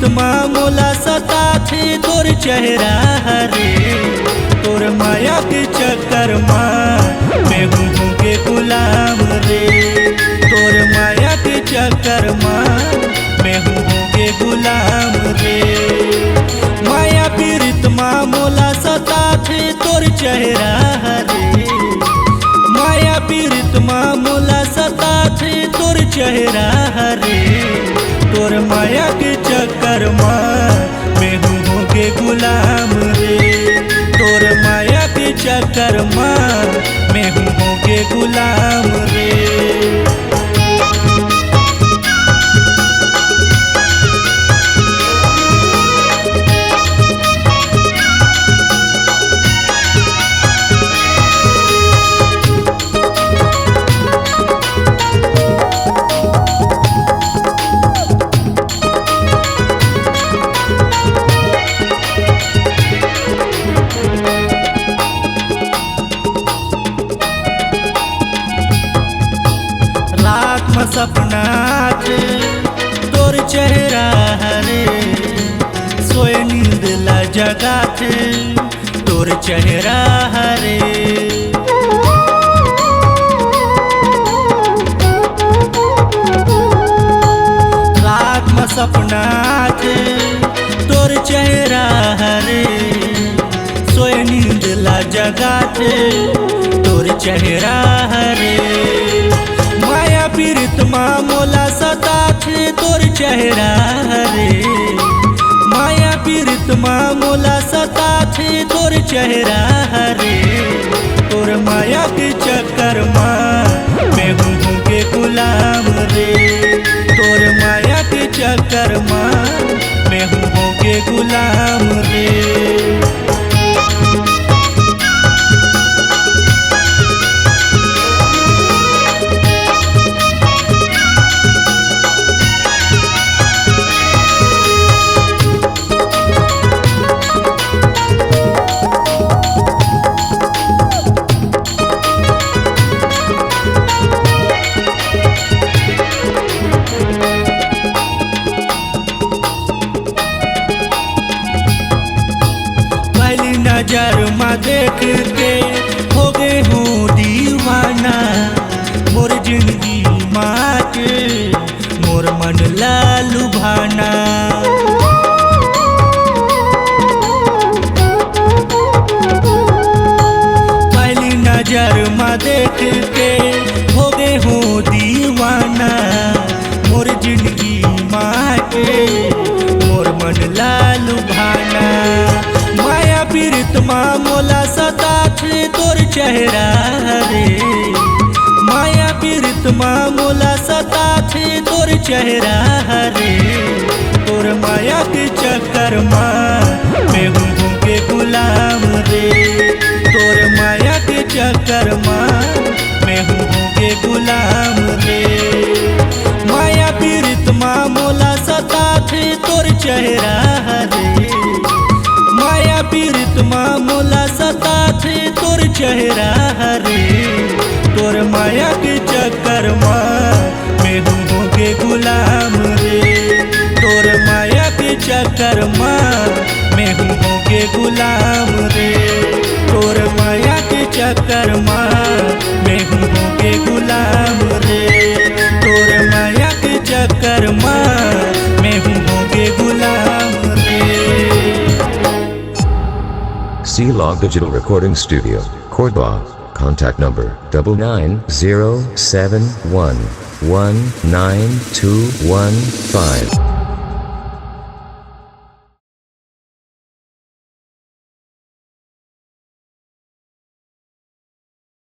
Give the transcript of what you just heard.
प्रीतमा मोला सताथे तोर चेहरा रे। तोर माया के चक्कर माँ मैं हूँ के गुलाम रे। तोर माया के चक्कर माँ मैं हूँ के गुलाम रे। माया प्रीतमा मोला सताथे तोर चेहरा रे। माया प्रीतमा मोला सताथे तोर चेहरा रे। तोर माया के चक्कर माँ मैं हूँ के गुलाम रे। तोर माया के चक्कर माँ मैं हूँ के गुलाम रे। सपना थे तोर चेहरा रे। सोए नींद ला जगा थे तोर चेहरा रे। रात में सपना थे तोर चेहरा रे। सोए नींद ला जगा थे तोर चेहरा रे। माया प्रीतमा मोला सताथे तोर चेहरा रे। माया प्रीतमा मोला सताथे तोर चेहरा रे। तोर माया के चक्कर माँ मैं हूँ के गुलाम रे। तोर माया के चक्कर माँ मैं हूँ के गुलाम रे। नजर में देख के हो गए हूँ दीवाना। मोर जिंदगी माँ के मोर मन ला लुभाना। पहली नजर में देख के हो गए हूँ दीवाना। मोर जिंदगी माँ के मोर मन ला लुभाना। माया प्रीतमा मोला सताथे तोर चेहरा रे। माया प्रीतमा मोला सताथे तोर चेहरा रे। तोर माया के चक्कर माँ मैं हूँ के गुलाम रे। तोर माया के चक्कर माँ मैं हूँ के गुलाम रे। माया प्रीतमा मोला सताथे तोर चेहरा रे। माया प्रीतमा मोला सताथे तोर चेहरा रे। तोर माया के चक्कर माँ मैं हूँ के गुलाम रे। तोर माया के चक्कर माँ मैं हूँ के गुलाम रे। तोर माया के चक्कर माँ मैं हूँ के गुलाम रे। तोर माया के चक्कर माँ मैं हूँ के गुलाम रे। C-Log Digital Recording Studio, Cordoba. Contact number 9907119215.